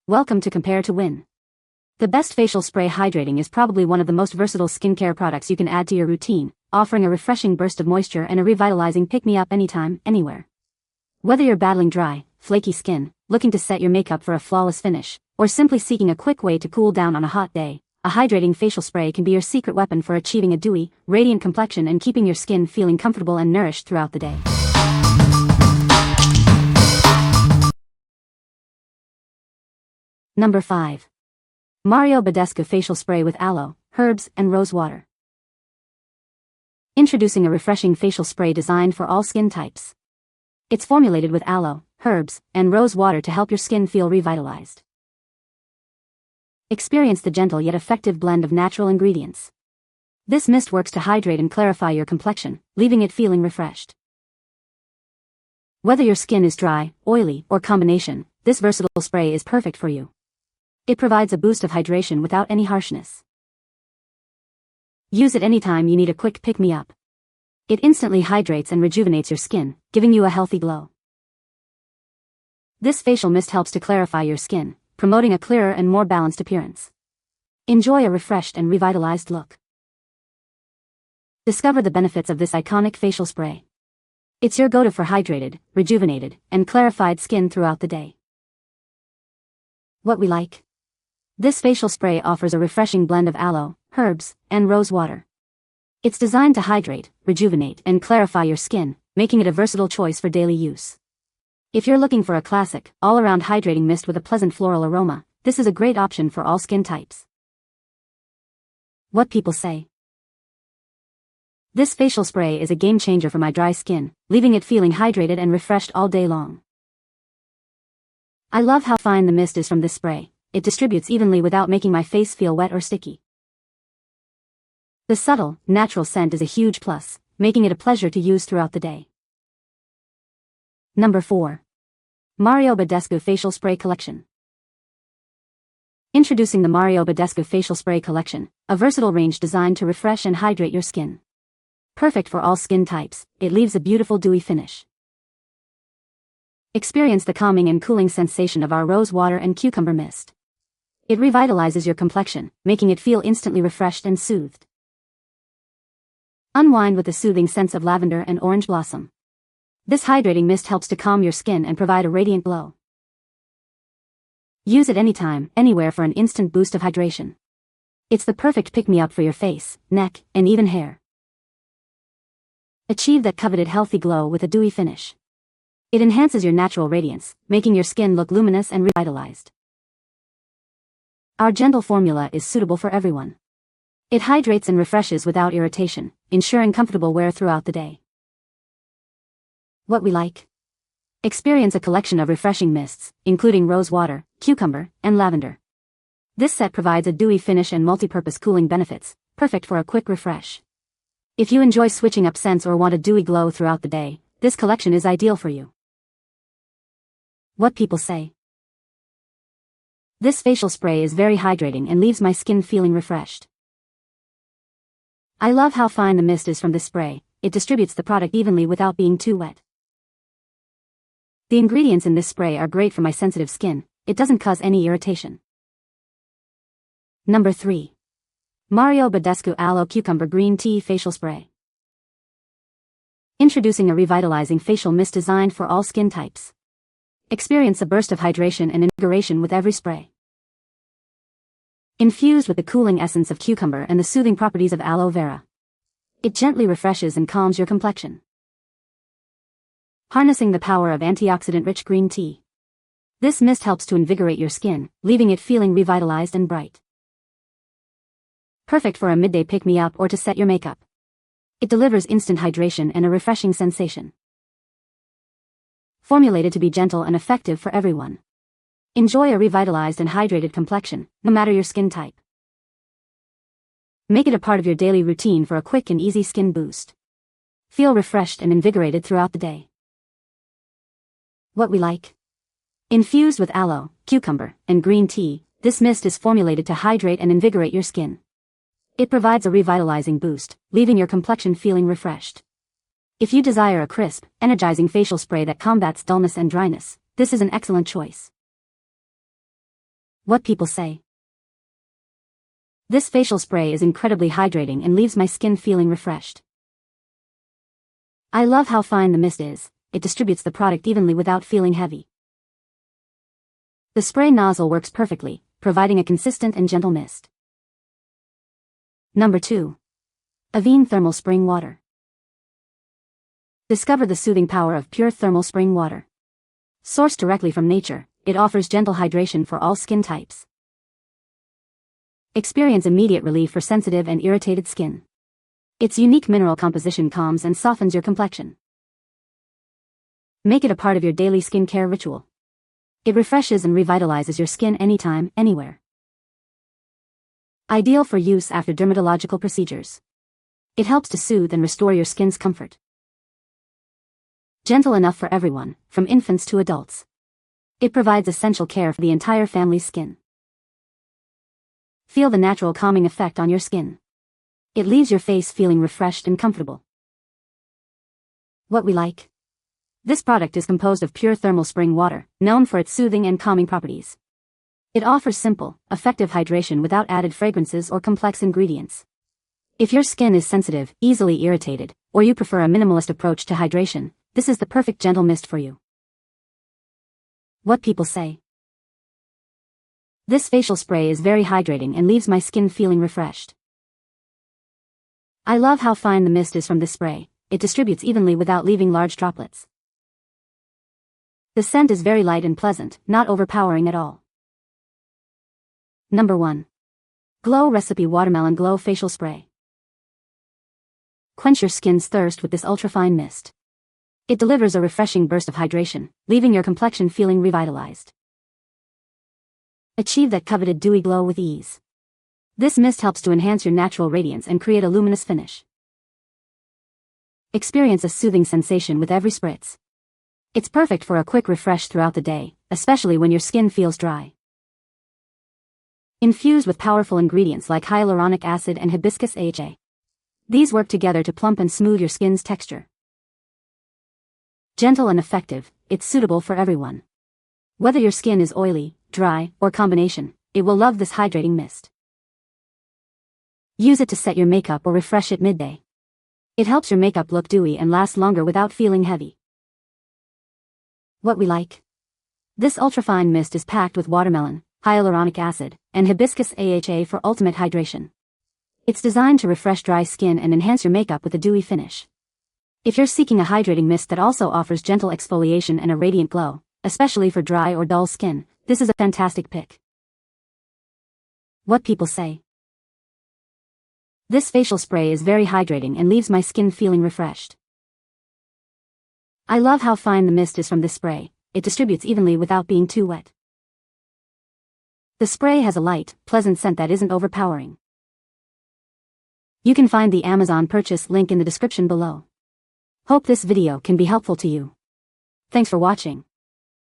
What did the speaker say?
Welcome to Compare to Win. The best facial spray hydrating is probably one of the most versatile skincare products you can add to your routine, offering a refreshing burst of moisture and a revitalizing pick-me-up anytime, anywhere. Whether you're battling dry, flaky skin, looking to set your makeup for a flawless finish, or simply seeking a quick way to cool down on a hot day, a hydrating facial spray can be your secret weapon for achieving a dewy, radiant complexion and keeping your skin feeling comfortable and nourished throughout the day. Number 5. Badescu Facial Spray with Aloe, Herbs, and Rose Water. Introducing a refreshing facial spray designed for all skin types. It's formulated with aloe, herbs, and rose water to help your skin feel revitalized. Experience the gentle yet effective blend of natural ingredients. This mist works to hydrate and clarify your complexion, leaving it feeling refreshed. Whether your skin is dry, oily, or combination, this versatile spray is perfect for you. It provides a boost of hydration without any harshness. Use it anytime you need a quick pick-me-up. It instantly hydrates and rejuvenates your skin, giving you a healthy glow. This facial mist helps to clarify your skin, promoting a clearer and more balanced appearance. Enjoy a refreshed and revitalized look. Discover the benefits of this iconic facial spray. It's your go-to for hydrated, rejuvenated, and clarified skin throughout the day. What we like. This facial spray offers a refreshing blend of aloe, herbs, and rose water. It's designed to hydrate, rejuvenate, and clarify your skin, making it a versatile choice for daily use. If you're looking for a classic, all-around hydrating mist with a pleasant floral aroma, this is a great option for all skin types. What people say. This facial spray is a game-changer for my dry skin, leaving it feeling hydrated and refreshed all day long. I love how fine the mist is from this spray. It distributes evenly without making my face feel wet or sticky. The subtle, natural scent is a huge plus, making it a pleasure to use throughout the day. Number 4. Badescu Facial Spray Collection. Introducing the Badescu Facial Spray Collection, a versatile range designed to refresh and hydrate your skin. Perfect for all skin types, it leaves a beautiful dewy finish. Experience the calming and cooling sensation of our rose water and cucumber mist. It revitalizes your complexion, making it feel instantly refreshed and soothed. Unwind with the soothing scents of lavender and orange blossom. This hydrating mist helps to calm your skin and provide a radiant glow. Use it anytime, anywhere for an instant boost of hydration. It's the perfect pick-me-up for your face, neck, and even hair. Achieve that coveted healthy glow with a dewy finish. It enhances your natural radiance, making your skin look luminous and revitalized. Our gentle formula is suitable for everyone. It hydrates and refreshes without irritation, ensuring comfortable wear throughout the day. What we like. Experience a collection of refreshing mists, including rose water, cucumber, and lavender. This set provides a dewy finish and multi-purpose cooling benefits, perfect for a quick refresh. If you enjoy switching up scents or want a dewy glow throughout the day, this collection is ideal for you. What people say. This facial spray is very hydrating and leaves my skin feeling refreshed. I love how fine the mist is from this spray. It distributes the product evenly without being too wet. The ingredients in this spray are great for my sensitive skin. It doesn't cause any irritation. Number 3. Badescu Aloe Cucumber Green Tea Facial Spray. Introducing a revitalizing facial mist designed for all skin types. Experience a burst of hydration and invigoration with every spray. Infused with the cooling essence of cucumber and the soothing properties of aloe vera. It gently refreshes and calms your complexion. Harnessing the power of antioxidant-rich green tea. This mist helps to invigorate your skin, leaving it feeling revitalized and bright. Perfect for a midday pick-me-up or to set your makeup. It delivers instant hydration and a refreshing sensation. Formulated to be gentle and effective for everyone. Enjoy a revitalized and hydrated complexion, no matter your skin type. Make it a part of your daily routine for a quick and easy skin boost. Feel refreshed and invigorated throughout the day. What we like. Infused with aloe, cucumber, and green tea, this mist is formulated to hydrate and invigorate your skin. It provides a revitalizing boost, leaving your complexion feeling refreshed. If you desire a crisp, energizing facial spray that combats dullness and dryness, this is an excellent choice. What people say. This facial spray is incredibly hydrating and leaves my skin feeling refreshed. I love how fine the mist is. It distributes the product evenly without feeling heavy. The spray nozzle works perfectly, providing a consistent and gentle mist. Number 2. Avène Thermal Spring Water. Discover the soothing power of pure thermal spring water. Sourced directly from nature, it offers gentle hydration for all skin types. Experience immediate relief for sensitive and irritated skin. Its unique mineral composition calms and softens your complexion. Make it a part of your daily skincare ritual. It refreshes and revitalizes your skin anytime, anywhere. Ideal for use after dermatological procedures. It helps to soothe and restore your skin's comfort. Gentle enough for everyone, from infants to adults. It provides essential care for the entire family's skin. Feel the natural calming effect on your skin. It leaves your face feeling refreshed and comfortable. What we like. This product is composed of pure thermal spring water, known for its soothing and calming properties. It offers simple, effective hydration without added fragrances or complex ingredients. If your skin is sensitive, easily irritated, or you prefer a minimalist approach to hydration, this is the perfect gentle mist for you. What people say. This facial spray is very hydrating and leaves my skin feeling refreshed. I love how fine the mist is from this spray. It distributes evenly without leaving large droplets. The scent is very light and pleasant, not overpowering at all. Number 1. Glow Recipe Watermelon Glow Facial Spray. Quench your skin's thirst with this ultrafine mist. It delivers a refreshing burst of hydration, leaving your complexion feeling revitalized. Achieve that coveted dewy glow with ease. This mist helps to enhance your natural radiance and create a luminous finish. Experience a soothing sensation with every spritz. It's perfect for a quick refresh throughout the day, especially when your skin feels dry. Infused with powerful ingredients like hyaluronic acid and hibiscus AHA. These work together to plump and smooth your skin's texture. Gentle and effective, it's suitable for everyone. Whether your skin is oily, dry, or combination, it will love this hydrating mist. Use it to set your makeup or refresh at midday. It helps your makeup look dewy and last longer without feeling heavy. What we like. This ultrafine mist is packed with watermelon, hyaluronic acid, and hibiscus AHA for ultimate hydration. It's designed to refresh dry skin and enhance your makeup with a dewy finish. If you're seeking a hydrating mist that also offers gentle exfoliation and a radiant glow, especially for dry or dull skin, this is a fantastic pick. What people say. This facial spray is very hydrating and leaves my skin feeling refreshed. I love how fine the mist is from this spray. It distributes evenly without being too wet. The spray has a light, pleasant scent that isn't overpowering. You can find the Amazon purchase link in the description below. Hope this video can be helpful to you. Thanks for watching.